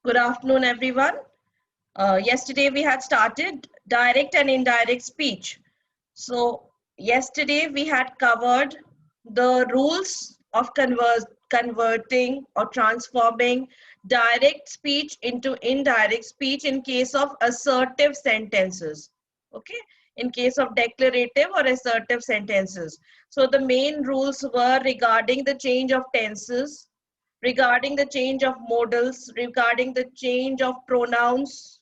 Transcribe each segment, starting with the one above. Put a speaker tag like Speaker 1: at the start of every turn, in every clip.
Speaker 1: Good afternoon, everyone. Yesterday we had started direct and indirect speech. So yesterday we had covered the rules of converting or transforming direct speech into indirect speech in case of assertive sentences. Okay, in case of declarative or assertive sentences. So the main rules were regarding the change of tenses, regarding the change of modals, regarding the change of pronouns,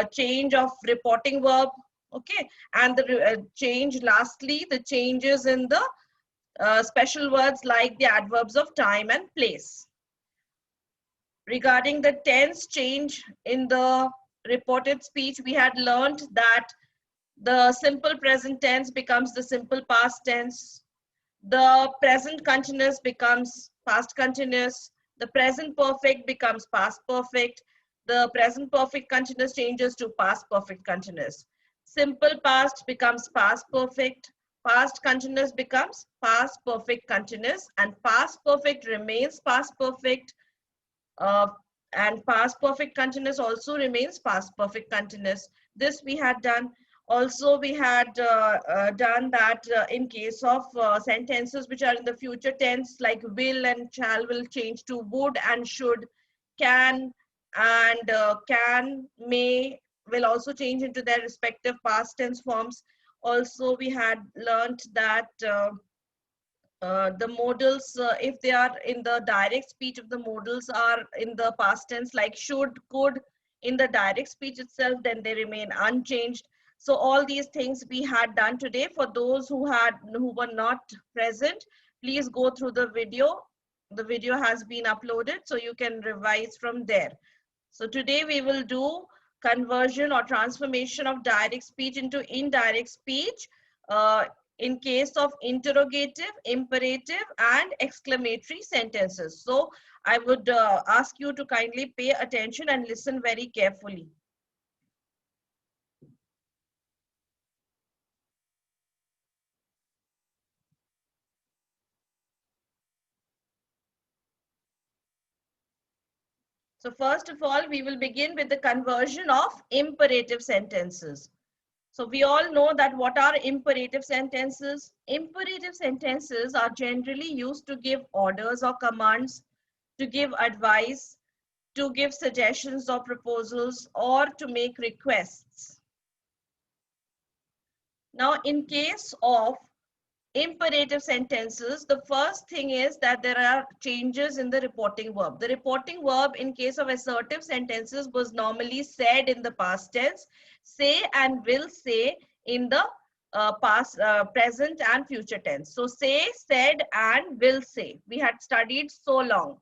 Speaker 1: change of reporting verb, okay, and the change, lastly, the changes in the special words like the adverbs of time and place. Regarding the tense change in the reported speech, we had learned that the simple present tense becomes the simple past tense. The present continuous becomes past continuous. The present perfect becomes past perfect. The present perfect continuous changes to past perfect continuous. Simple past becomes past perfect. Past continuous becomes past perfect continuous. And past perfect remains past perfect. Uh, and past perfect continuous also remains past perfect continuous. This we had done. Also, we had done that in case of sentences which are in the future tense, like will and shall will change to would and should, can and can, may will also change into their respective past tense forms. Also, we had learned that the modals, if they are in the direct speech, if the modals are in the past tense like should, could, in the direct speech itself, then they remain unchanged. So all these things we had done today. For those who were not present, please go through the video. The video has been uploaded, so you can revise from there. So today we will do conversion or transformation of direct speech into indirect speech in case of interrogative, imperative, and exclamatory sentences. So I would ask you to kindly pay attention and listen very carefully. So first of all, we will begin with the conversion of imperative sentences. So we all know that what are imperative sentences? Imperative sentences are generally used to give orders or commands, to give advice, to give suggestions or proposals, or to make requests. Now, in case of imperative sentences, the first thing is that there are changes in the reporting verb. The reporting verb in case of assertive sentences was normally said in the past tense, say and will say in the past, present and future tense. So say, said, and will say. We had studied so long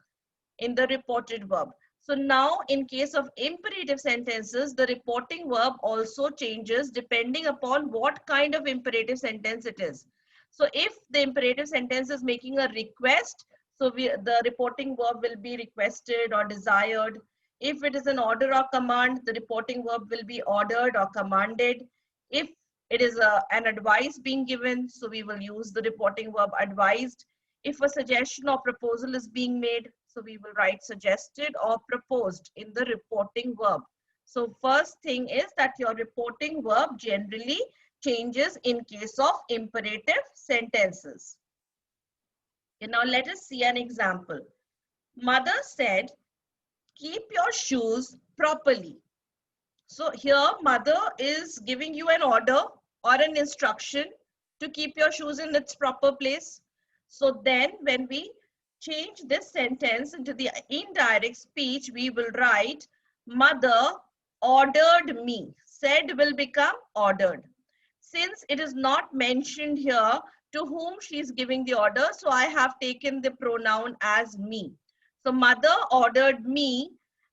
Speaker 1: in the reported verb. So now in case of imperative sentences, the reporting verb also changes depending upon what kind of imperative sentence it is. So if the imperative sentence is making a request, so the reporting verb will be requested or desired. If it is an order or command, the reporting verb will be ordered or commanded. If it is an advice being given, so we will use the reporting verb advised. If a suggestion or proposal is being made, so we will write suggested or proposed in the reporting verb. So first thing is that your reporting verb generally changes in case of imperative sentences. Okay, now let us see an example. Mother said, keep your shoes properly. So here mother is giving you an order or an instruction to keep your shoes in its proper place. So then when we change this sentence into the indirect speech, we will write mother ordered me. Said will become ordered. Since it is not mentioned here to whom she is giving the order, so I have taken the pronoun as me. So mother ordered me.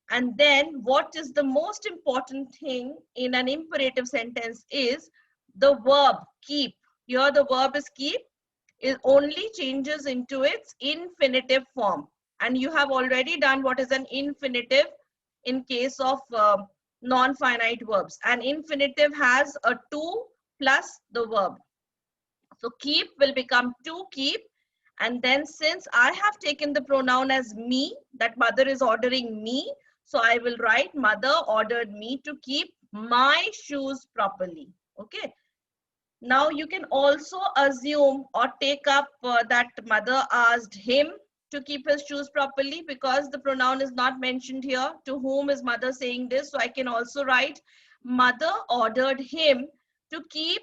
Speaker 1: And then what is the most important thing in an imperative sentence is the verb keep. Here the verb is keep. It only changes into its infinitive form. And you have already done what is an infinitive in case of non-finite verbs. An infinitive has a to plus the verb. So keep will become to keep. And then since I have taken the pronoun as me, that mother is ordering me, So I will write, mother ordered me to keep my shoes properly. Okay. Now you can also assume or take up that mother asked him to keep his shoes properly, because the pronoun is not mentioned here. To whom is mother saying this? So I can also write, mother ordered him to keep.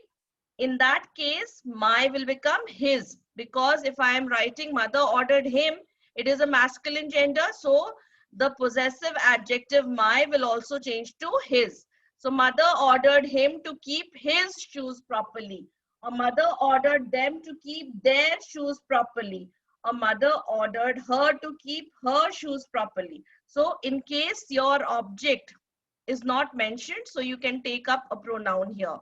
Speaker 1: In that case, my will become his, because if I am writing mother ordered him, it is a masculine gender. So the possessive adjective my will also change to his. So mother ordered him to keep his shoes properly, or mother ordered them to keep their shoes properly, or mother ordered her to keep her shoes properly. So in case your object is not mentioned, so you can take up a pronoun here.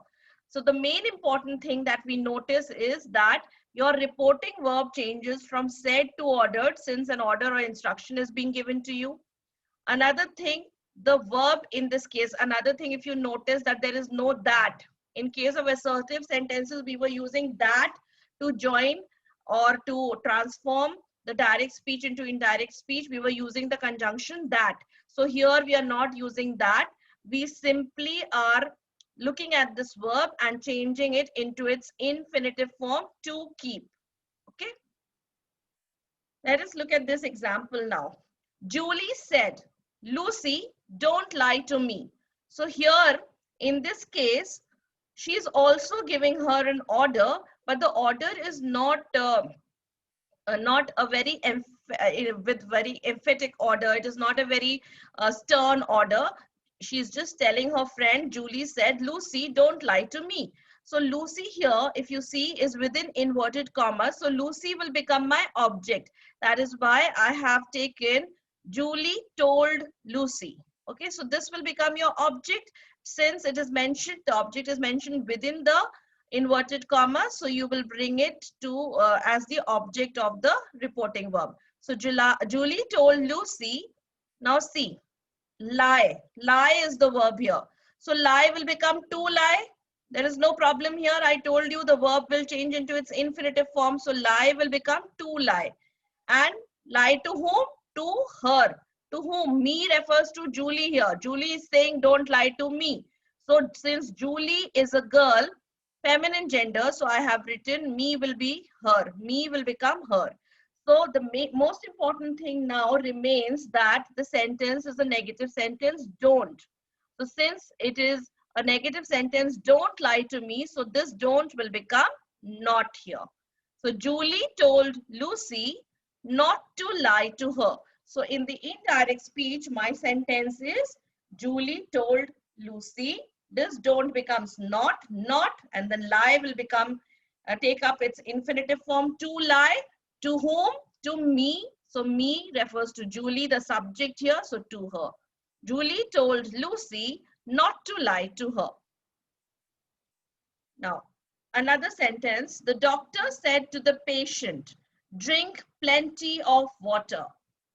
Speaker 1: So the main important thing that we notice is that your reporting verb changes from said to ordered, since an order or instruction is being given to you. Another thing, the verb in this case, another thing, if you notice that there is no that. In case of assertive sentences, we were using that to join or to transform the direct speech into indirect speech. We were using the conjunction that. So here we are not using that. We simply are looking at this verb and changing it into its infinitive form, to keep. Okay. Let us look at this example now. Julie said, Lucy, don't lie to me. So here, in this case, she's also giving her an order, but the order is not a very with very emphatic order. It is not a very stern order. She's just telling her friend, Julie said, Lucy, don't lie to me. So Lucy here, if you see, is within inverted commas. So Lucy will become my object. That is why I have taken Julie told Lucy. Okay, so this will become your object. Since it is mentioned, the object is mentioned within the inverted commas, so you will bring it to as the object of the reporting verb. So Julie told Lucy. Now see, lie. Lie is the verb here. So lie will become to lie. There is no problem here. I told you the verb will change into its infinitive form. So lie will become to lie. And lie to whom? To her. To whom? Me refers to Julie here. Julie is saying, don't lie to me. So since Julie is a girl, feminine gender, so I have written me will be her. Me will become her. So the most important thing now remains that the sentence is a negative sentence, don't. So since it is a negative sentence, don't lie to me, so this don't will become not here. So Julie told Lucy not to lie to her. So in the indirect speech, my sentence is Julie told Lucy. This don't becomes not, and then lie will become, take up its infinitive form, to lie. To whom? To me. So me refers to Julie, the subject here, so to her. Julie told Lucy not to lie to her. Now, another sentence, the doctor said to the patient, drink plenty of water.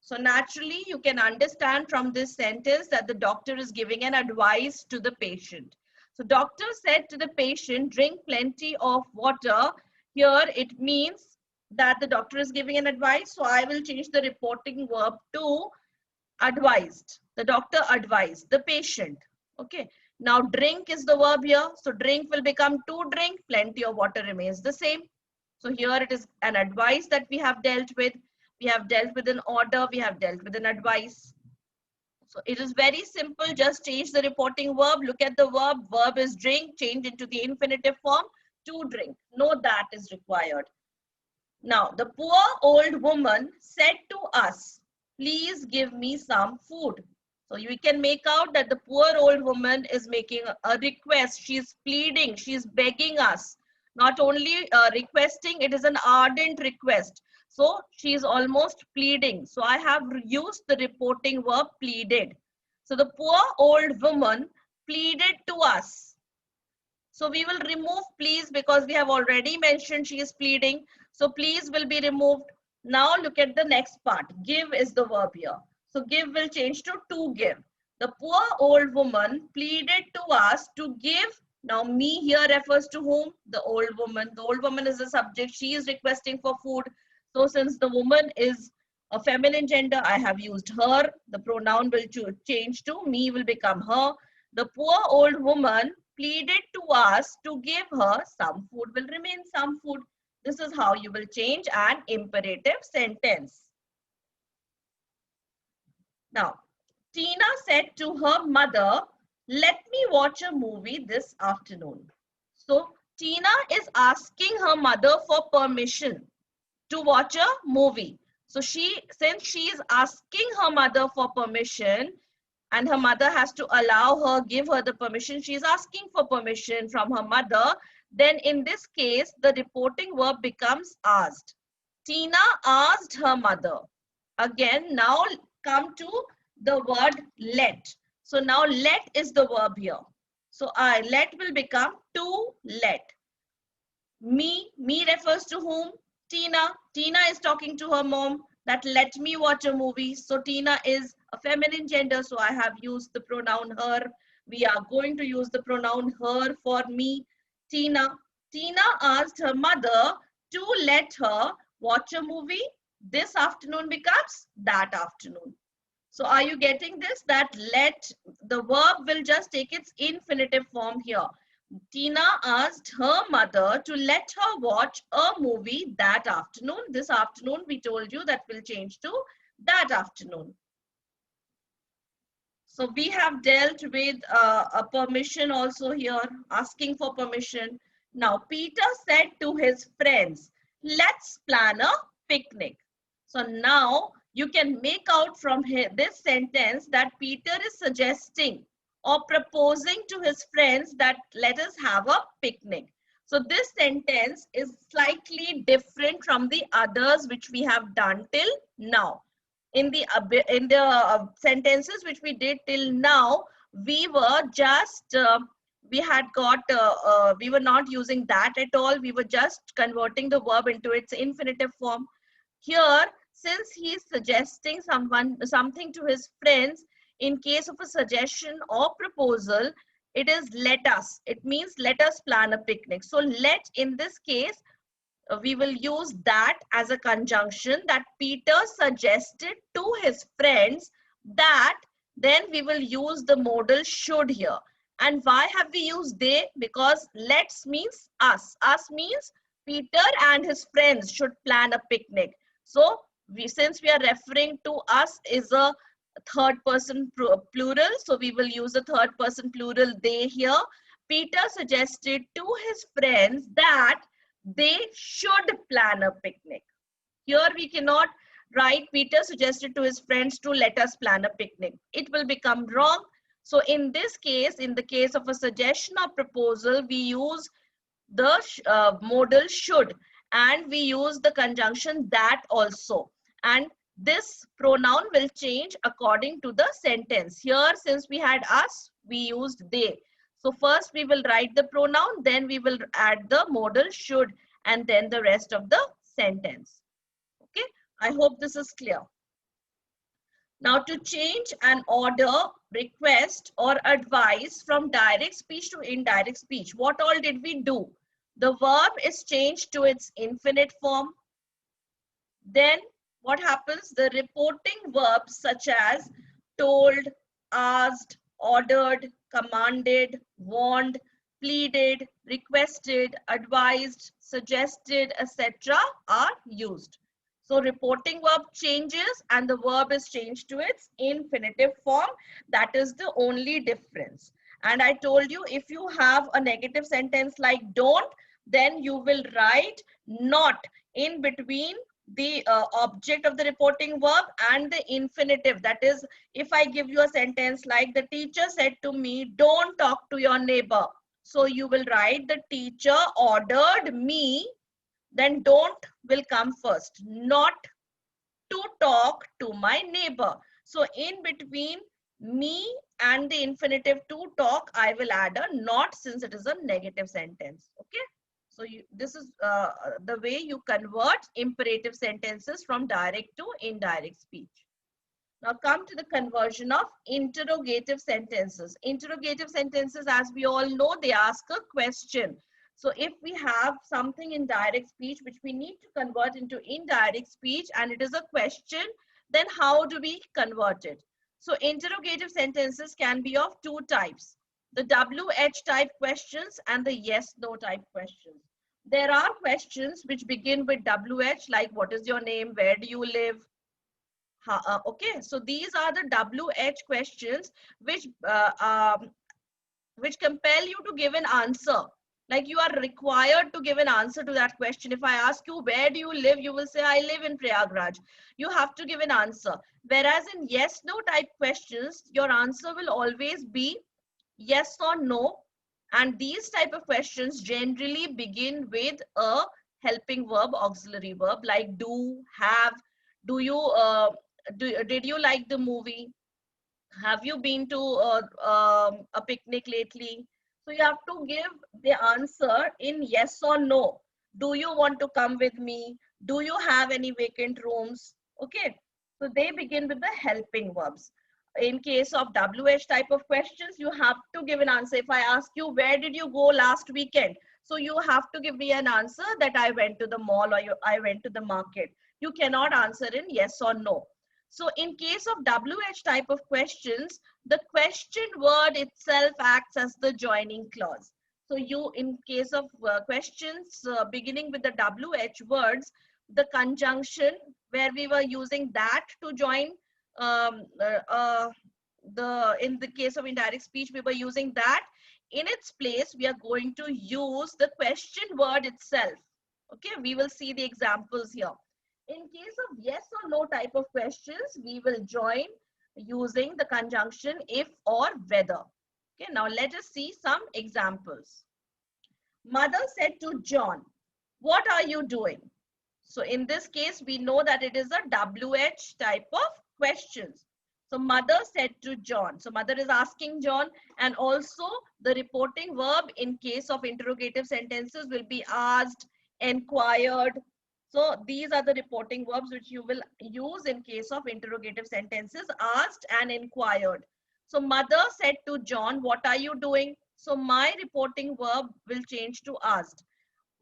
Speaker 1: So naturally, you can understand from this sentence that the doctor is giving an advice to the patient. So doctor said to the patient, drink plenty of water. Here it means that the doctor is giving an advice. So I will change the reporting verb to advised. The doctor advised the patient. Okay. Now drink is the verb here. So drink will become to drink. Plenty of water remains the same. So here it is an advice that we have dealt with. We have dealt with an order. We have dealt with an advice. So it is very simple. Just change the reporting verb. Look at the verb. Verb is drink. Change into the infinitive form. To drink. No that is required. Now the poor old woman said to us, please give me some food. So we can make out that the poor old woman is making a request. She's pleading. She's begging us. Not only requesting, it is an ardent request. So she is almost pleading. So I have used the reporting verb pleaded. So the poor old woman pleaded to us. So we will remove please because we have already mentioned she is pleading. So please will be removed. Now look at the next part. Give is the verb here. So give will change to give. The poor old woman pleaded to us to give. Now me here refers to whom? The old woman. The old woman is the subject. She is requesting for food. So since the woman is A feminine gender, I have used her. The pronoun will change to me, will become her. The poor old woman pleaded to us to give her some food, will remain some food. This is how you will change an imperative sentence. Now, Tina said to her mother, let me watch a movie this afternoon. So, Tina is asking her mother for permission to watch a movie. So, since she is asking her mother for permission and her mother has to allow her, give her the permission, she is asking for permission from her mother, then in this case, the reporting verb becomes asked. Tina asked her mother. Again, now come to the word let. So now let is the verb here. So let will become to let. Me refers to whom? Tina. Tina is talking to her mom that let me watch a movie. So Tina is a feminine gender. So I have used the pronoun her. We are going to use the pronoun her for me. Tina. Tina asked her mother to let her watch a movie. This afternoon becomes that afternoon. So are you getting this? That let, the verb will just take its infinitive form here. Tina asked her mother to let her watch a movie that afternoon. This afternoon, we told you that will change to that afternoon. So we have dealt with a permission also here, asking for permission. Now, Peter said to his friends, let's plan a picnic. So now you can make out from this sentence that Peter is suggesting or proposing to his friends that let us have a picnic. So this sentence is slightly different from the others which we have done till now. In the sentences which we did till now, we were just we were not using that at all. We were just converting the verb into its infinitive form. Here, since he is suggesting something to his friends, in case of a suggestion or proposal, it is let us. It means let us plan a picnic. So let, in this case, we will use that as a conjunction that Peter suggested to his friends that, then we will use the modal should here. And why have we used they? Because let's means us. Us means Peter and his friends should plan a picnic. So since we are referring to us is a third person plural, so we will use the third person plural they here. Peter suggested to his friends that they should plan a picnic. Here we cannot write Peter suggested to his friends to let us plan a picnic. It will become wrong. So in this case, in the case of a suggestion or proposal, we use the modal should and we use the conjunction that also. And this pronoun will change according to the sentence. Here, since we had us, we used they. So first we will write the pronoun, then we will add the modal should, and then the rest of the sentence. Okay, I hope this is clear. Now to change an order, request or advice from direct speech to indirect speech, what all did we do? The verb is changed to its infinite form. Then what happens? The reporting verbs such as told, asked, ordered, commanded, warned, pleaded, requested, advised, suggested, etc. are used. So reporting verb changes and the verb is changed to its infinitive form. That is the only difference. And I told you, if you have a negative sentence like don't, then you will write not in between the object of the reporting verb and the infinitive. That is, if I give you a sentence like the teacher said to me, don't talk to your neighbor. So you will write the teacher ordered me, then don't will come first, not to talk to my neighbor. So in between me and the infinitive to talk, I will add a not since it is a negative sentence. Okay. So this is the way you convert imperative sentences from direct to indirect speech. Now come to the conversion of interrogative sentences. Interrogative sentences, as we all know, they ask a question. So if we have something in direct speech which we need to convert into indirect speech and it is a question, then how do we convert it? So interrogative sentences can be of two types, the WH type questions and the yes no type questions. There are questions which begin with WH, like what is your name, where do you live? Okay, so these are the WH questions which compel you to give an answer. Like you are required to give an answer to that question. If I ask you, where do you live? You will say, I live in Prayagraj. You have to give an answer. Whereas in yes, no type questions, your answer will always be yes or no. And these type of questions generally begin with a helping verb, auxiliary verb, like do, have, do you, did you like the movie? Have you been to a picnic lately? So you have to give the answer in yes or no. Do you want to come with me? Do you have any vacant rooms? Okay. So they begin with the helping verbs. In case of WH type of questions, you have to give an answer. If I ask you, where did you go last weekend? So you have to give me an answer that I went to the mall or I went to the market. You cannot answer in yes or no. So in case of WH type of questions, the question word itself acts as the joining clause. So you, in case of questions beginning with the WH words, the conjunction where we were using that to join in the case of indirect speech, we were using that. In its place, we are going to use the question word itself. Okay, we will see the examples here. In case of yes or no type of questions, we will join using the conjunction if or whether. Okay, now let us see some examples. Mother said to John, what are you doing? So in this case, we know that it is a WH type of questions. So mother said to John. So mother is asking John, and also the reporting verb in case of interrogative sentences will be asked, inquired. So these are the reporting verbs which you will use in case of interrogative sentences, asked and inquired. So mother said to John, what are you doing? So my reporting verb will change to asked.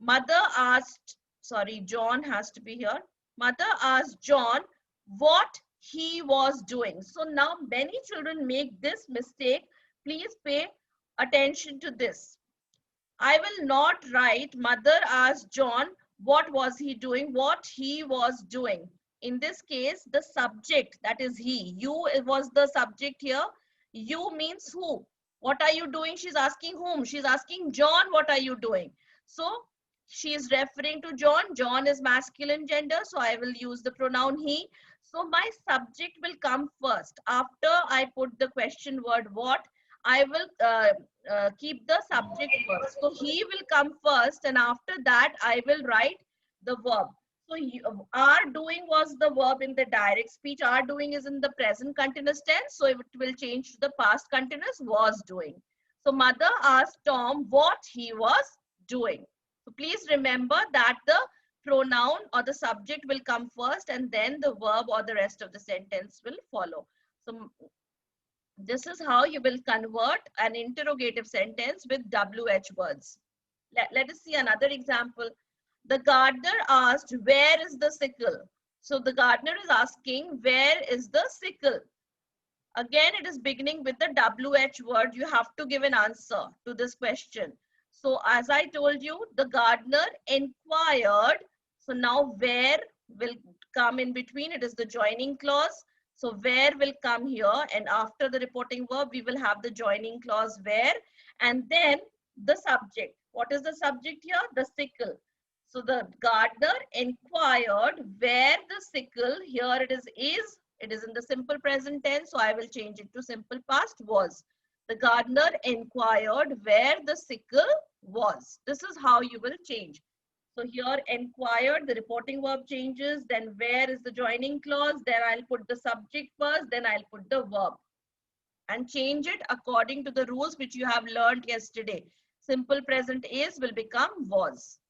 Speaker 1: Mother asked, sorry, John has to be here. Mother asked John what he was doing. So now many children make this mistake. Please pay attention to this. I will not write mother asked John what was he doing, what he was doing. In this case, the subject, that is he, you was the subject here. You means who? What are you doing? She's asking whom? She's asking John, what are you doing? So she is referring to John. John is masculine gender, so I will use the pronoun he. So my subject will come first. After I put the question word what, I will keep the subject first. So he will come first, and after that I will write the verb. So are doing was the verb in the direct speech. Are doing is in the present continuous tense, so it will change to the past continuous was doing. So mother asked Tom what he was doing. So please remember that the pronoun or the subject will come first, and then the verb or the rest of the sentence will follow. So this is how you will convert an interrogative sentence with WH words. Let us see another example. The gardener asked, where is the sickle? So the gardener is asking, where is the sickle? Again, it is beginning with the WH word. You have to give an answer to this question. So as I told you, the gardener inquired. So now where will come in between? It is the joining clause. So where will come here, and after the reporting verb, we will have the joining clause where, and then the subject. What is the subject here? The sickle. So the gardener inquired where the sickle, here it is, it is in the simple present tense, so I will change it to simple past, was. The gardener inquired where the sickle was. This is how you will change. So here inquired, the reporting verb changes, then where is the joining clause, then I'll put the subject first, then I'll put the verb. And change it according to the rules which you have learned yesterday. Simple present is will become was.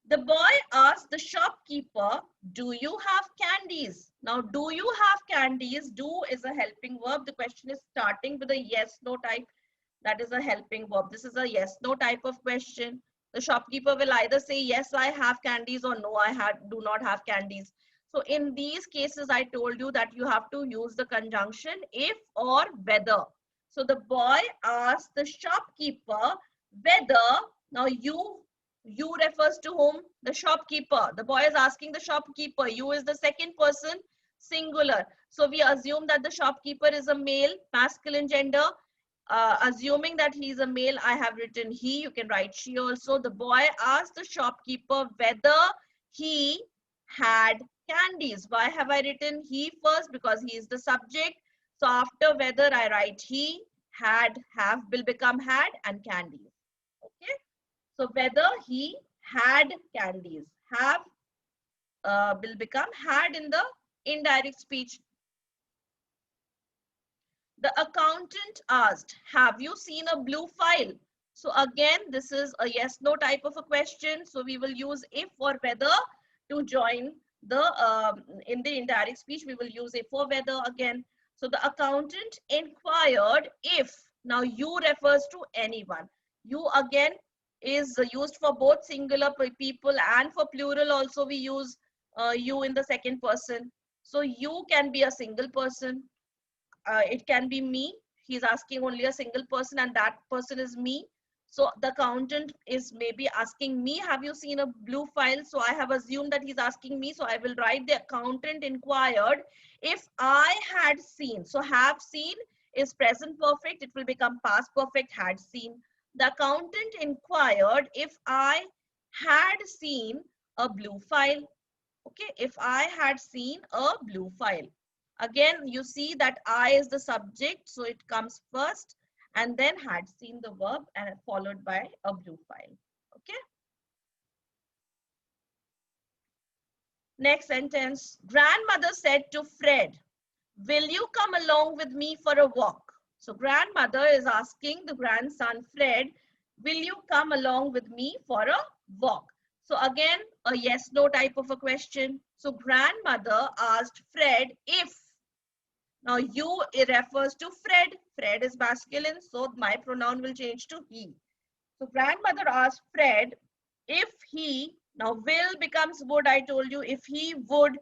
Speaker 1: The boy asked the shopkeeper, do you have candies? Now, do you have candies? Do is a helping verb. The question is starting with a yes, no type That is a helping verb. This is a yes, no type of question. The shopkeeper will either say, yes, I have candies, or no, do not have candies. So in these cases, I told you that you have to use the conjunction if or whether. So the boy asked the shopkeeper whether, now you refers to whom? The shopkeeper. The boy is asking the shopkeeper. You is the second person, singular. So we assume that the shopkeeper is a male, masculine gender. Assuming that he's a male, I have written he. You can write she also. The boy asked the shopkeeper whether he had candies. Why have I written he first? Because he is the subject. So after whether, I write he, had, have will become had, and candies. Okay. So whether he had candies. Have will become had in the indirect speech. The accountant asked, have you seen a blue file? So again, this is a yes, no type of a question. So we will use if or whether to join the, in the indirect speech, we will use if or whether again. So the accountant inquired if, now you refers to anyone. You again is used for both singular people, and for plural also we use you in the second person. So you can be a single person. It can be me. He's asking only a single person, and that person is me. So the accountant is maybe asking me, have you seen a blue file? So I have assumed that he's asking me. So I will write the accountant inquired if I had seen. So have seen is present perfect. It will become past perfect, had seen. The accountant inquired if I had seen a blue file. Okay, if I had seen a blue file. Again, you see that I is the subject, so it comes first, and then had seen the verb, and followed by a blue file. Okay. Next sentence. Grandmother said to Fred, will you come along with me for a walk? So grandmother is asking the grandson Fred, will you come along with me for a walk? So again, a yes, no type of a question. So grandmother asked Fred if. Now you, it refers to Fred. Fred is masculine, so my pronoun will change to he. So grandmother asked Fred if he, now will becomes would, I told you, if he would,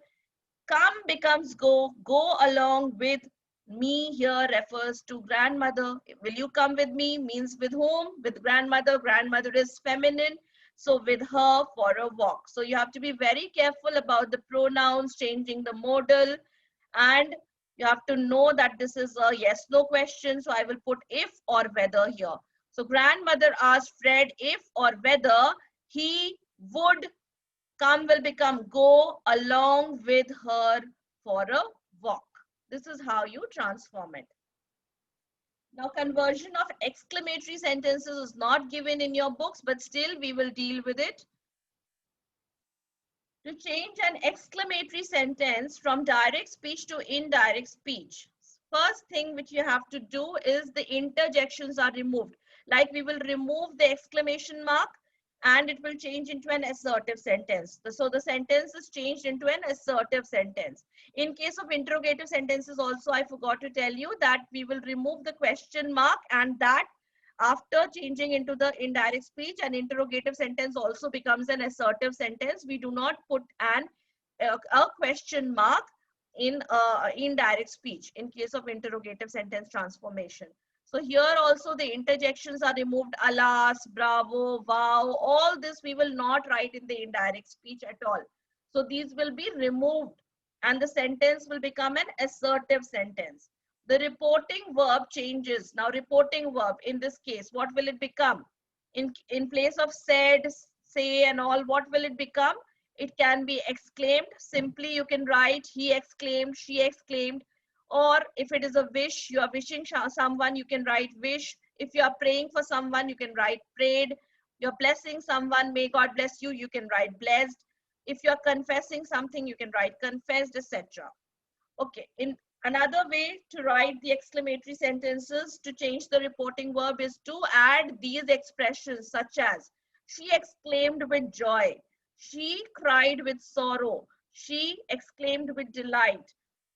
Speaker 1: come becomes go, go along with me here refers to grandmother. Will you come with me means with whom? With grandmother. Grandmother is feminine. So with her for a walk. So you have to be very careful about the pronouns, changing the modal, and you have to know that this is a yes no question. So I will put if or whether here. So grandmother asked Fred if or whether he would, come will become go, along with her for a walk. This is how you transform it. Now conversion of exclamatory sentences is not given in your books, but still we will deal with it. To change an exclamatory sentence from direct speech to indirect speech, first thing which you have to do is the interjections are removed. Like we will remove the exclamation mark, and it will change into an assertive sentence. So the sentence is changed into an assertive sentence. In case of interrogative sentences also, I forgot to tell you that we will remove the question mark, and that after changing into the indirect speech, an interrogative sentence also becomes an assertive sentence. We do not put a question mark in indirect speech in case of interrogative sentence transformation. So here also the interjections are removed. Alas, bravo, wow, all this we will not write in the indirect speech at all. So these will be removed, and the sentence will become an assertive sentence. The reporting verb changes. Now reporting verb, in this case, what will it become? In place of said, say and all, what will it become? It can be exclaimed. Simply you can write he exclaimed, she exclaimed. Or if it is a wish, you are wishing someone, you can write wish. If you are praying for someone, you can write prayed. You're blessing someone, may God bless you, you can write blessed. If you're confessing something, you can write confessed, etc. Okay, in another way to write the exclamatory sentences to change the reporting verb is to add these expressions such as she exclaimed with joy, she cried with sorrow, she exclaimed with delight,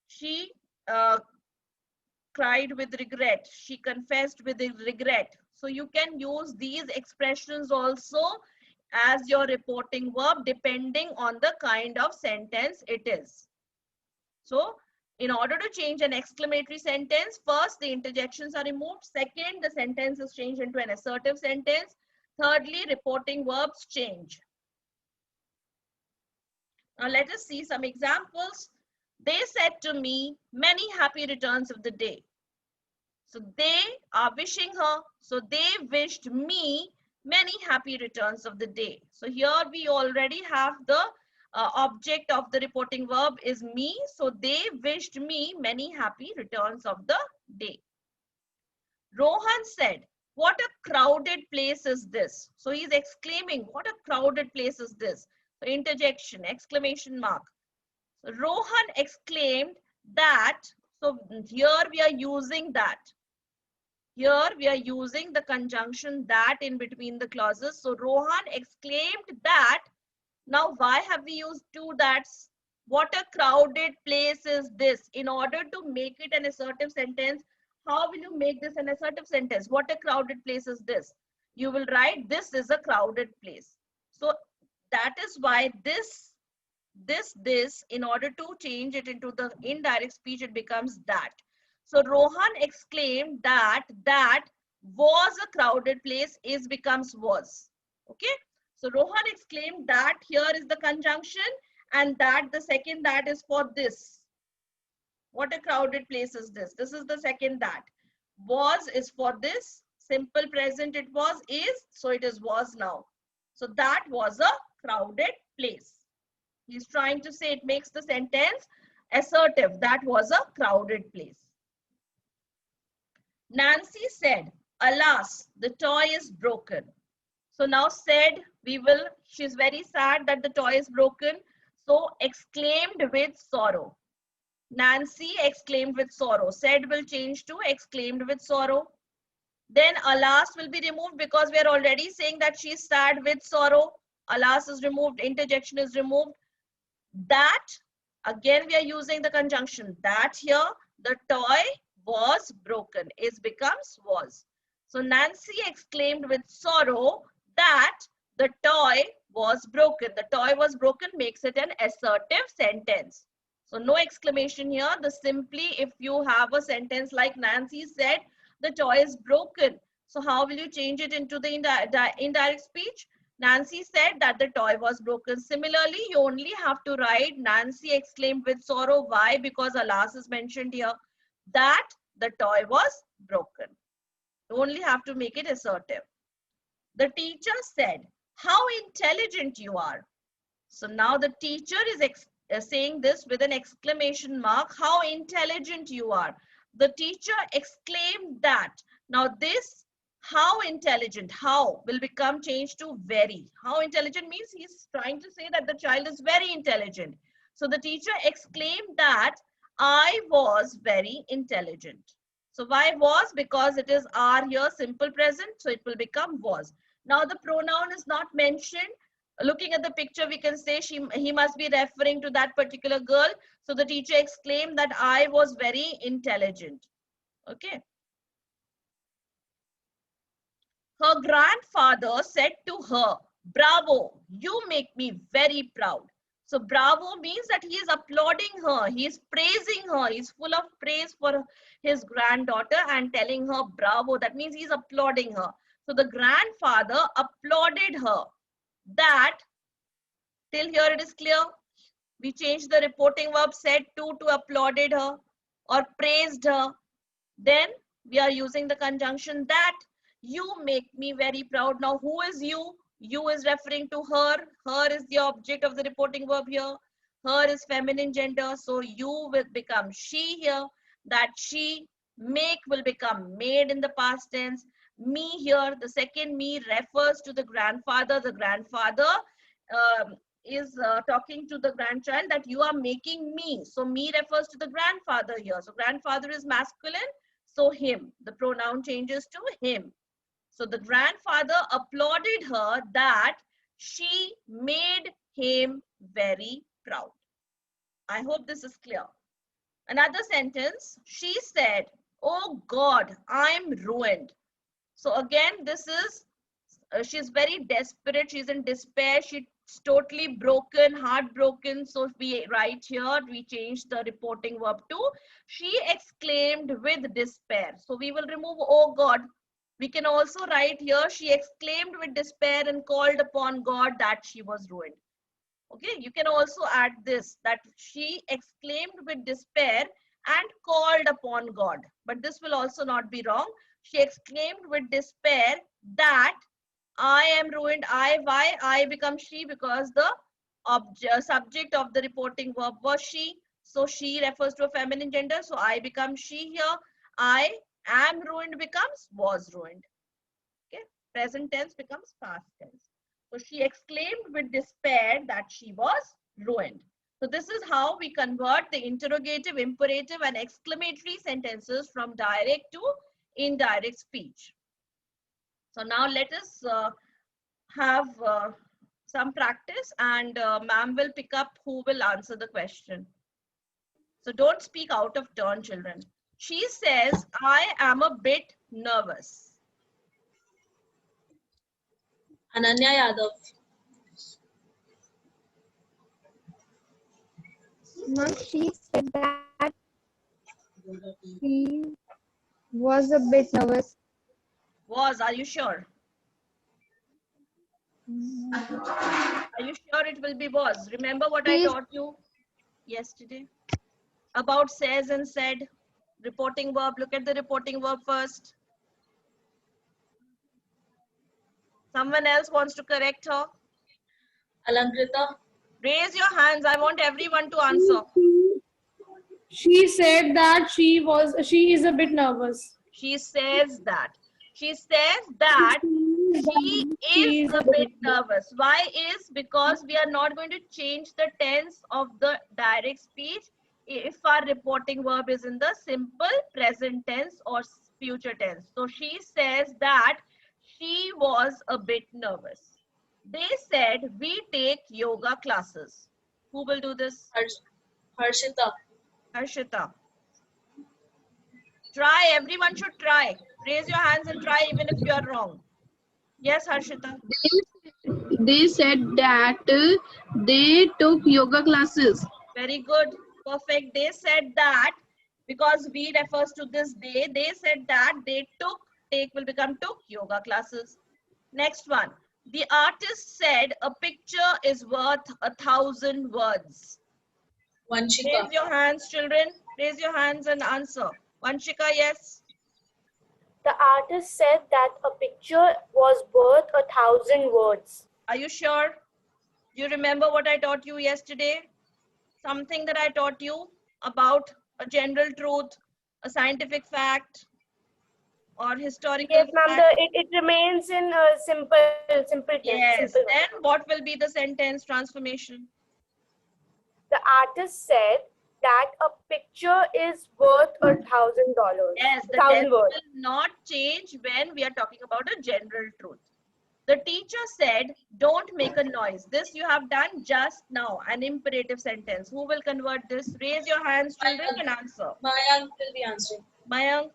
Speaker 1: she uh, cried with regret. She confessed with regret. So you can use these expressions also as your reporting verb depending on the kind of sentence it is. So in order to change an exclamatory sentence, first the interjections are removed. Second, the sentence is changed into an assertive sentence. Thirdly, reporting verbs change. Now let us see some examples. They said to me, many happy returns of the day. So they are wishing her. So they wished me many happy returns of the day. So here we already have the object of the reporting verb is me. So they wished me many happy returns of the day. Rohan said, what a crowded place is this? So he's exclaiming, what a crowded place is this? So interjection, exclamation mark. So Rohan exclaimed that. So here we are using that. Here we are using the conjunction that in between the clauses. So Rohan exclaimed that. Now why have we used two that's? What a crowded place is this? In order to make it an assertive sentence, how will you make this an assertive sentence? What a crowded place is this? You will write this is a crowded place. So that is why this, in order to change it into the indirect speech, it becomes that. So Rohan exclaimed that was a crowded place is becomes was. Okay. So Rohan exclaimed that here is the conjunction and that the second that is for this. What a crowded place is this? This is the second that. Was is for this. Simple present it was is. So it is was now. So that was a crowded place. He's trying to say it makes the sentence assertive. That was a crowded place. Nancy said, alas, the toy is broken. So now said, she's very sad that the toy is broken. So exclaimed with sorrow. Nancy exclaimed with sorrow. Said will change to exclaimed with sorrow. Then alas will be removed because we are already saying that she's sad with sorrow. Alas is removed, interjection is removed. That, again we are using the conjunction that here, the toy was broken, is becomes was. So Nancy exclaimed with sorrow that the toy was broken. The toy was broken makes it an assertive sentence. So no exclamation here. The simply if you have a sentence like Nancy said, the toy is broken. So how will you change it into the indirect speech? Nancy said that the toy was broken. Similarly, you only have to write Nancy exclaimed with sorrow. Why? Because alas is mentioned here. That the toy was broken. You only have to make it assertive. The teacher said, how intelligent you are. So now the teacher is saying this with an exclamation mark. How intelligent you are. The teacher exclaimed that. Now this how intelligent, how will become changed to very. How intelligent means he's trying to say that the child is very intelligent. So the teacher exclaimed that I was very intelligent. So why was? Because it is are here, simple present. So it will become was. Now the pronoun is not mentioned. Looking at the picture, we can say he must be referring to that particular girl. So the teacher exclaimed that I was very intelligent. Okay. Her grandfather said to her, bravo, you make me very proud. So bravo means that he is applauding her. He is praising her. He is full of praise for his granddaughter and telling her bravo. That means he is applauding her. So the grandfather applauded her. That, till here it is clear. We changed the reporting verb said to applauded her or praised her. Then we are using the conjunction that. You make me very proud. Now, who is you? You is referring to her. Her is the object of the reporting verb here. Her is feminine gender. So, you will become she here. That she, make will become made in the past tense. Me here, the second me refers to the grandfather. The grandfather is talking to the grandchild that you are making me. So, me refers to the grandfather here. So, grandfather is masculine. So, him. The pronoun changes to him. So the grandfather applauded her that she made him very proud. I hope this is clear. Another sentence, she said, oh God, I'm ruined. So again, this is, she's very desperate. She's in despair. She's totally broken, heartbroken. So we write here, we change the reporting verb to, she exclaimed with despair. So we will remove, oh God. We can also write here, she exclaimed with despair and called upon God that she was ruined. Okay, you can also add this, that she exclaimed with despair and called upon God. But this will also not be wrong. She exclaimed with despair that I am ruined. Why I become she? Because the subject of the reporting verb was she. So she refers to a feminine gender. So I become she here. I am ruined becomes was ruined. Okay, present tense becomes past tense. So she exclaimed with despair that she was ruined. So this is how we convert the interrogative, imperative, and exclamatory sentences from direct to indirect speech. So now let us have some practice, and ma'am will pick up who will answer the question. So don't speak out of turn, children. She says, I am a bit nervous.
Speaker 2: Ananya Yadav.
Speaker 3: Ma'am, she said that she was a bit nervous.
Speaker 1: Was, are you sure? Are you sure it will be was? Remember what I taught you yesterday about says and said? Reporting verb. Look at the reporting verb first. Someone else wants to correct her?
Speaker 2: Alankrita.
Speaker 1: Raise your hands. I want everyone to answer.
Speaker 4: She said that she is a bit nervous.
Speaker 1: She says that. She says that she is a bit nervous. Why is? Because we are not going to change the tense of the direct speech if our reporting verb is in the simple present tense or future tense. So she says that she was a bit nervous. They said we take yoga classes. Who will do this?
Speaker 2: Harshita.
Speaker 1: Harshita. Try, everyone should try. Raise your hands and try even if you are wrong. Yes, Harshita.
Speaker 5: They said that they took yoga classes.
Speaker 1: Very good. Perfect. They said that because we refers to this day. They said that they took, take will become took yoga classes. Next one. The artist said a picture is worth 1,000 words.
Speaker 2: Vanshika.
Speaker 1: Raise your hands, children. Raise your hands and answer. Vanshika, yes.
Speaker 6: The artist said that a picture was worth 1,000 words.
Speaker 1: Are you sure? You remember what I taught you yesterday? Something that I taught you about a general truth, a scientific fact, or historical
Speaker 6: Yes, ma'am.
Speaker 1: fact.
Speaker 6: It remains in simple tense.
Speaker 1: Yes.
Speaker 6: Simple.
Speaker 1: Then what will be the sentence transformation?
Speaker 6: The artist said that a picture is worth $1,000.
Speaker 1: Yes, the
Speaker 6: 1,000
Speaker 1: tense
Speaker 6: words.
Speaker 1: will not change when we are talking about a general truth. The teacher said, don't make a noise. This you have done just now, an imperative sentence. Who will convert this? Raise your hands, children, and answer.
Speaker 2: Mayank will be answering.
Speaker 1: Mayank.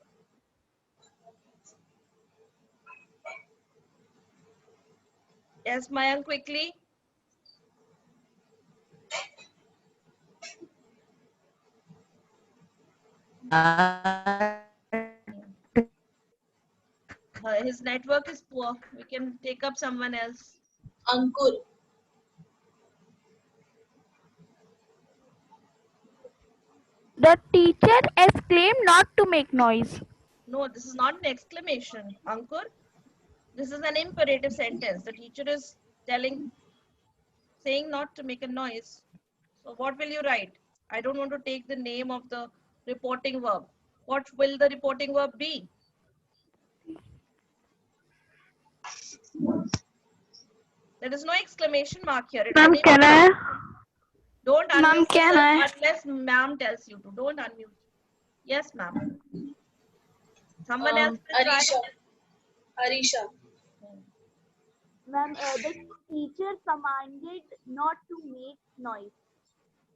Speaker 1: Yes, Mayank, quickly. His network is poor. We can take up someone else.
Speaker 2: Ankur.
Speaker 7: The teacher exclaimed not to make noise.
Speaker 1: No, this is not an exclamation, Ankur. This is an imperative sentence. The teacher is saying not to make a noise. So what will you write? I don't want to take the name of the reporting verb. What will the reporting verb be? There is no exclamation mark here.
Speaker 7: Ma'am, can I?
Speaker 1: Don't
Speaker 7: Ma'am,
Speaker 1: unmute
Speaker 7: can
Speaker 1: yourself
Speaker 7: I?
Speaker 1: unless ma'am tells you to. Don't unmute. Yes, ma'am. Someone else will try.
Speaker 2: Arisha. Arisha.
Speaker 7: Ma'am, the teacher commanded not to make noise.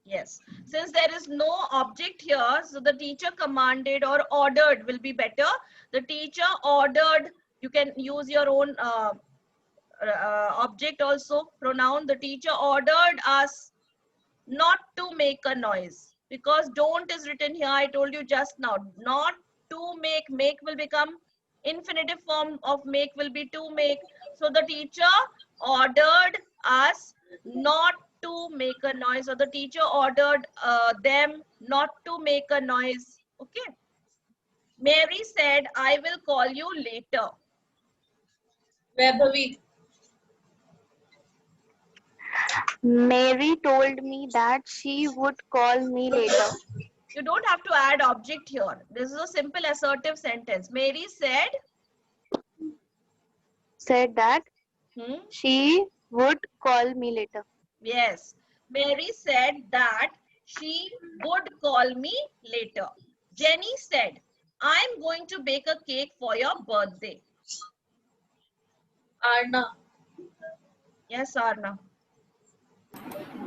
Speaker 1: Yes. Since there is no object here, so the teacher commanded or ordered will be better. The teacher ordered, you can use your own object also, pronoun. The teacher ordered us not to make a noise, because don't is written here. I told you just now, not to make. Make will become infinitive form of make will be to make. So the teacher ordered us not to make a noise, or the teacher ordered them not to make a noise. Okay. Mary said, I will call you later.
Speaker 2: Vaibhavi.
Speaker 7: Mary told me that she would call me later.
Speaker 1: You don't have to add object here. This is a simple assertive sentence. Mary
Speaker 7: Said that
Speaker 1: hmm?
Speaker 7: she would call me later.
Speaker 1: Yes. Mary said that she would call me later. Jenny said, I'm going to bake a cake for your birthday.
Speaker 2: Arna.
Speaker 1: Yes, Arna.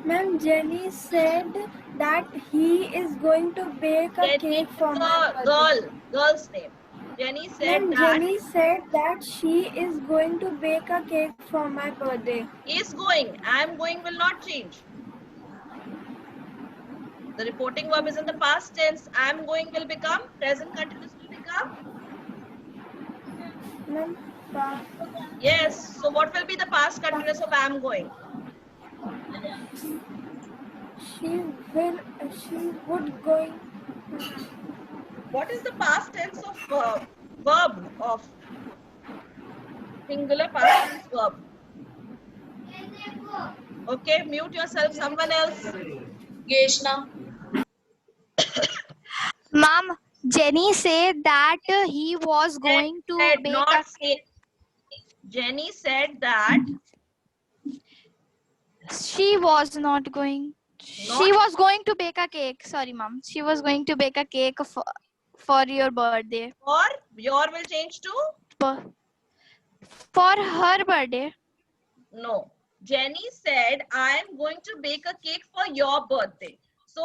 Speaker 3: Ma'am, Jenny said that he is going to bake a
Speaker 1: Jenny,
Speaker 3: cake for my birthday.
Speaker 1: girl's name. Jenny said
Speaker 3: Ma'am,
Speaker 1: that
Speaker 3: Jenny said that she is going to bake a cake for my birthday.
Speaker 1: is going. I'm going will not change. The reporting verb is in the past tense. I'm going will become, present continuous will become.
Speaker 3: Ma'am,
Speaker 1: Yes. So what will be the past continuous of am going?
Speaker 3: she would going.
Speaker 1: What is the past tense of verb of singular past tense verb? Okay, mute yourself. Someone else.
Speaker 2: Geshna.
Speaker 7: Mom, Jenny said that he was going to
Speaker 1: Said,
Speaker 7: bake
Speaker 1: not
Speaker 7: a
Speaker 1: say. Jenny said that.
Speaker 7: She was not going. She was going to bake a cake. Sorry, mom. She was going to bake a cake for your birthday.
Speaker 1: Or your will change to?
Speaker 7: For her birthday.
Speaker 1: No. Jenny said, I am going to bake a cake for your birthday. So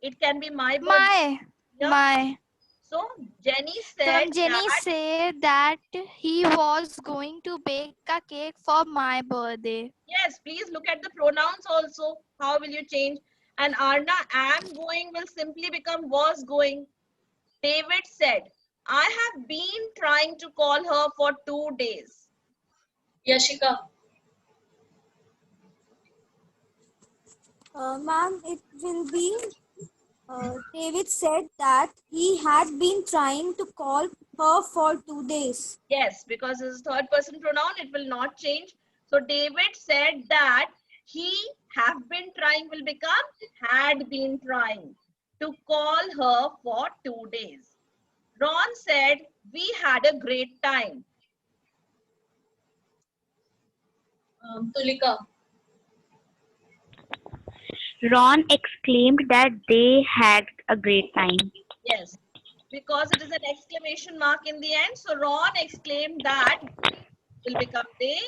Speaker 1: it can be my birthday.
Speaker 7: My.
Speaker 1: So Jenny
Speaker 7: So
Speaker 1: said
Speaker 7: Jenny
Speaker 1: that.
Speaker 7: said that he was going to bake a cake for my birthday.
Speaker 1: Yes, please look at the pronouns also. How will you change? And Arna, am going will simply become was going. David said, I have been trying to call her for 2 days.
Speaker 2: Yashika.
Speaker 8: Ma'am, it will be, David said that he had been trying to call her for 2 days.
Speaker 1: Yes, because it's third person pronoun, it will not change. So David said that he have been trying will become had been trying to call her for 2 days. Ron said, we had a great time.
Speaker 2: Tulika.
Speaker 9: Ron exclaimed that they had a great time.
Speaker 1: Yes, because it is an exclamation mark in the end. So Ron exclaimed that will become they.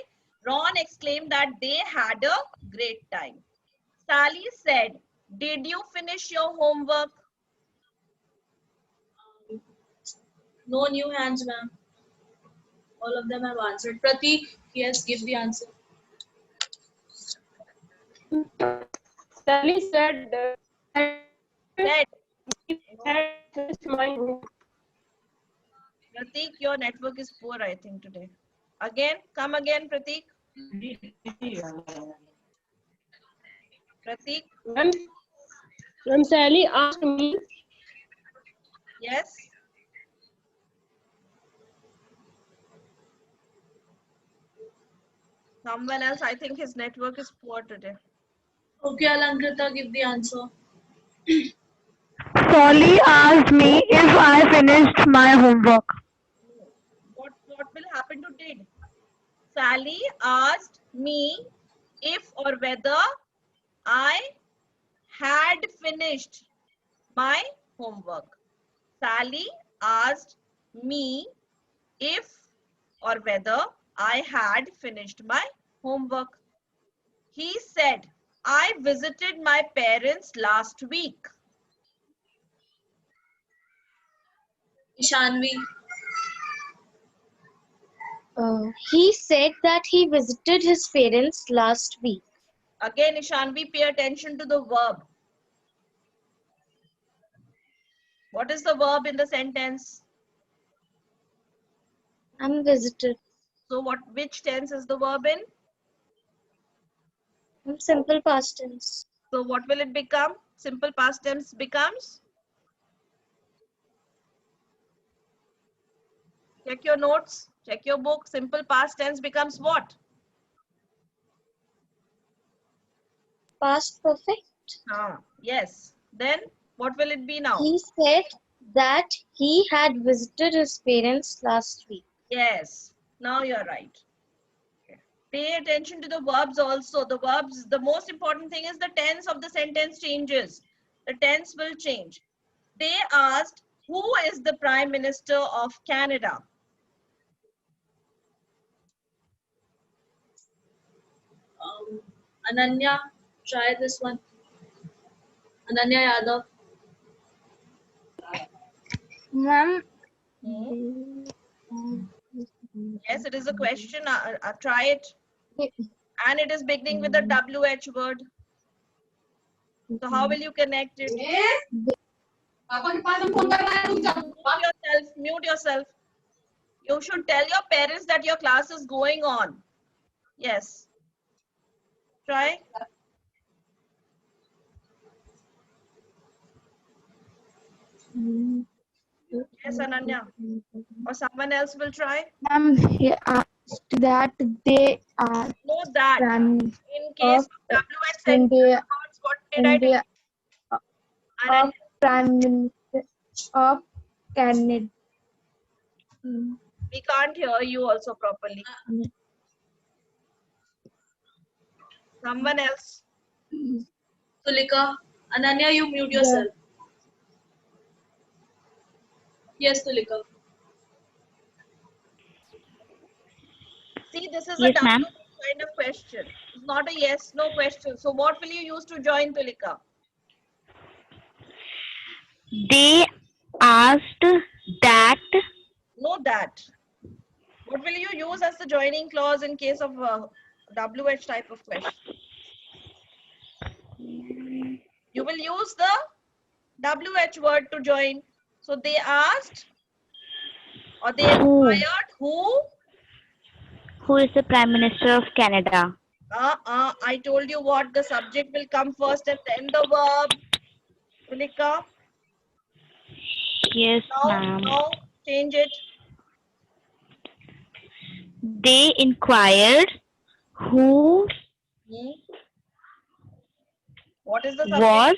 Speaker 1: Ron exclaimed that they had a great time. Sally said, did you finish your homework?
Speaker 2: No new hands, ma'am. All of them have answered. Pratik, yes, give the answer.
Speaker 4: Sally said that
Speaker 1: Said,
Speaker 4: he had finished my homework.
Speaker 1: Pratik, your network is poor, I think, today. Again, come again, Pratik. Pratik,
Speaker 4: When Sally asked me,
Speaker 1: yes. Someone else, I think his network is poor today.
Speaker 2: Okay, Alankrita, give the answer.
Speaker 9: Sally asked me if I finished my homework.
Speaker 1: What will happen to did? Sally asked me if or whether I had finished my homework. Sally asked me if or whether I had finished my homework. He said, I visited my parents last week.
Speaker 2: Ishanvi.
Speaker 6: He said that he visited his parents last week.
Speaker 1: Again, Ishanvi, pay attention to the verb. What is the verb in the sentence?
Speaker 6: I'm visited.
Speaker 1: So which tense is the verb in?
Speaker 6: I'm simple past tense.
Speaker 1: So what will it become? Simple past tense becomes? Check your notes, check your book. Simple past tense becomes what?
Speaker 6: Past perfect.
Speaker 1: Yes. Then what will it be now?
Speaker 6: He said that he had visited his parents last week.
Speaker 1: Yes. Now you're right. Okay. Pay attention to the verbs also. The verbs, the most important thing is the tense of the sentence changes. The tense will change. They asked, who is the Prime Minister of Canada?
Speaker 2: Ananya, try this one. Ananya Yadav.
Speaker 3: Ma'am,
Speaker 1: Yes, it is a question. Try it. And it is beginning with the WH word. So how will you connect it? Mute yourself. You should tell your parents that your class is going on. Yes. Try. Yes, Ananya. Or someone else will try.
Speaker 3: ma'am, he asked that they are
Speaker 1: Know that.
Speaker 3: Prime
Speaker 1: In case of WH sentence,
Speaker 3: India,
Speaker 1: what did I do?
Speaker 3: India
Speaker 1: Ananya,
Speaker 3: of Prime Minister of Canada.
Speaker 1: we can't hear you also properly. Someone else.
Speaker 2: Tulika. Ananya, you mute yourself. Yes, Tulika.
Speaker 1: See, this is
Speaker 9: Yes,
Speaker 1: a
Speaker 9: ma'am.
Speaker 1: WH kind of question. It's not a yes, no question. So what will you use to join, Tulika?
Speaker 9: They asked that
Speaker 1: Know that. What will you use as the joining clause in case of WH type of question? You will use the WH word to join. So they asked or they inquired who?
Speaker 9: who is the Prime Minister of Canada.
Speaker 1: I told you what the subject will come first and then the verb. Tulika,
Speaker 9: Yes, ma'am.
Speaker 1: now change it.
Speaker 9: They inquired who
Speaker 1: What is the subject?
Speaker 9: was,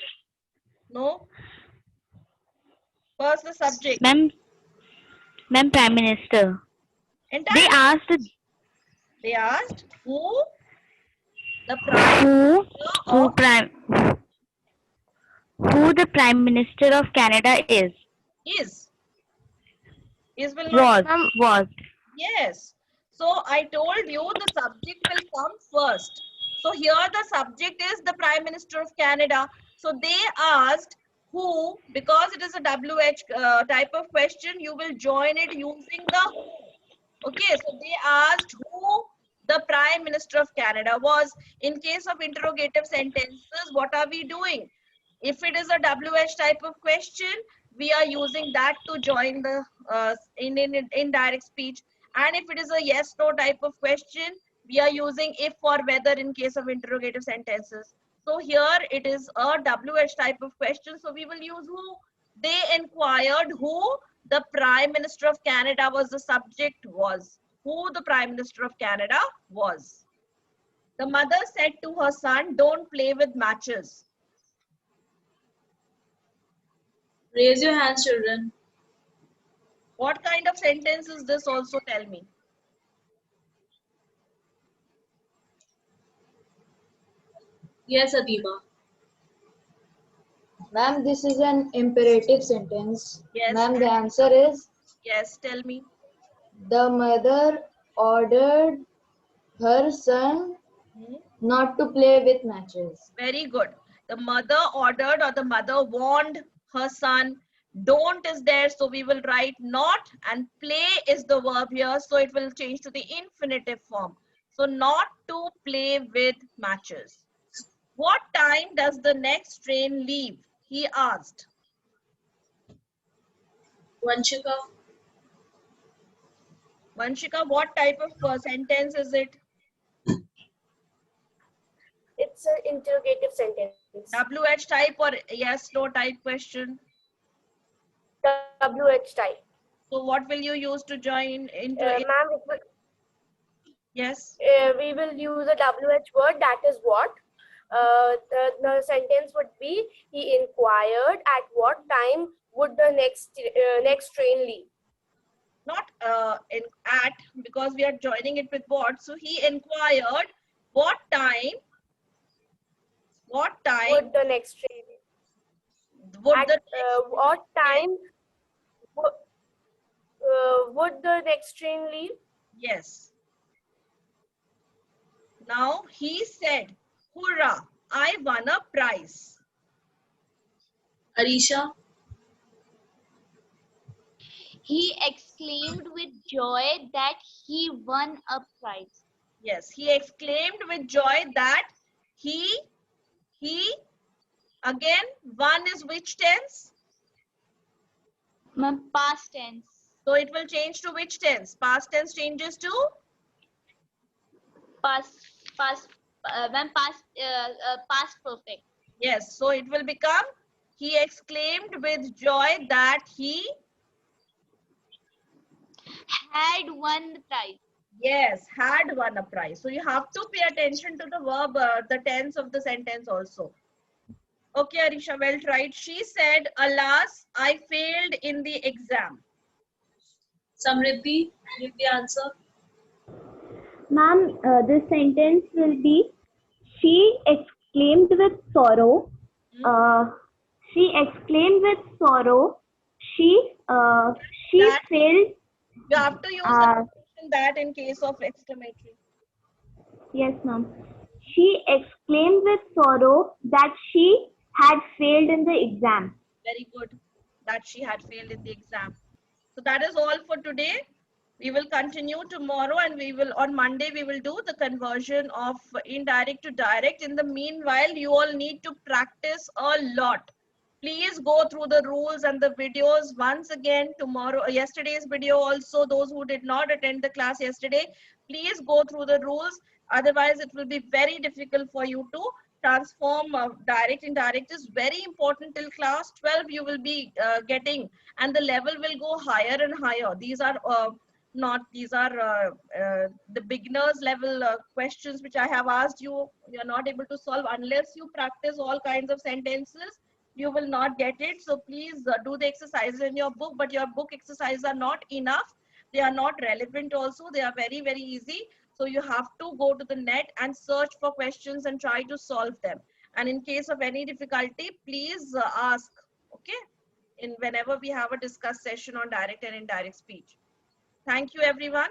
Speaker 1: No. First the subject.
Speaker 9: ma'am, Prime Minister. They asked
Speaker 1: They asked who the prime
Speaker 9: who
Speaker 1: of
Speaker 9: the Prime Minister of Canada is.
Speaker 1: is. Is will not.
Speaker 9: Was.
Speaker 1: Yes. So I told you the subject will come first. So here the subject is the Prime Minister of Canada. So they asked who, because it is a WH type of question, you will join it using the who. Okay, so they asked who the Prime Minister of Canada was. In case of interrogative sentences, what are we doing? If it is a WH type of question, we are using that to join the in indirect speech. And if it is a yes no type of question, we are using if or whether in case of interrogative sentences. So here it is a WH type of question, so we will use who. They inquired who the Prime Minister of Canada was. The subject was who the Prime Minister of Canada was. The mother said to her son, don't play with matches.
Speaker 2: Raise your hands, children.
Speaker 1: What kind of sentence is this also, tell me?
Speaker 2: Yes, Adiba.
Speaker 10: Ma'am, this is an imperative sentence.
Speaker 1: Yes.
Speaker 10: Ma'am, the answer is
Speaker 1: Yes, tell me.
Speaker 10: the mother ordered her son Not to play with matches.
Speaker 1: Very good. The mother ordered or the mother warned her son. Don't is there, so we will write not, and play is the verb here, so it will change to the infinitive form. So not to play with matches. What time does the next train leave? He asked.
Speaker 2: Vanshika.
Speaker 1: Vanshika, what type of sentence is it?
Speaker 6: It's an interrogative sentence.
Speaker 1: WH type or yes, no type question?
Speaker 6: WH type.
Speaker 1: So what will you use to join into?
Speaker 6: Ma'am,
Speaker 1: Yes.
Speaker 6: we will use a WH word, that is what. The sentence would be, he inquired at what time would the next train leave.
Speaker 1: Not at, because we are joining it with what. So he inquired what time
Speaker 6: Would the next train
Speaker 1: would
Speaker 6: at,
Speaker 1: the
Speaker 6: what time would the next train leave?
Speaker 1: yes. Now he said, hurrah, I won a prize.
Speaker 2: Arisha.
Speaker 9: He exclaimed with joy that he won a prize.
Speaker 1: Yes, he exclaimed with joy that he again, one is which tense?
Speaker 9: Past tense.
Speaker 1: So it will change to which tense? Past tense changes to?
Speaker 9: Past perfect.
Speaker 1: Yes, so it will become, he exclaimed with joy that he
Speaker 9: Had won the prize.
Speaker 1: yes, had won a prize. So you have to pay attention to the verb, the tense of the sentence also. Okay, Arisha, well tried. She said, alas, I failed in the exam.
Speaker 2: Samriddhi, give the answer.
Speaker 9: Ma'am, this sentence will be, she exclaimed with sorrow. She exclaimed with sorrow. She
Speaker 1: That-
Speaker 9: failed.
Speaker 1: You have to use that in case of exclamatory.
Speaker 9: Yes, ma'am. She exclaimed with sorrow that she had failed in the exam.
Speaker 1: Very good. That she had failed in the exam. So that is all for today. We will continue tomorrow, and we will on Monday we will do the conversion of indirect to direct. In the meanwhile, you all need to practice a lot. Please go through the rules and the videos once again tomorrow. Yesterday's video also, those who did not attend the class yesterday, please go through the rules. Otherwise, it will be very difficult for you to transform. Direct indirect is very important till class 12 you will be getting, and the level will go higher and higher. These are the beginners level questions which I have asked you. You are not able to solve unless you practice all kinds of sentences. You will not get it. So please do the exercises in your book, but your book exercises are not enough. They are not relevant also. They are very, very easy. So you have to go to the net and search for questions and try to solve them. And in case of any difficulty, please ask, okay? Whenever we have a discuss session on direct and indirect speech. Thank you, everyone.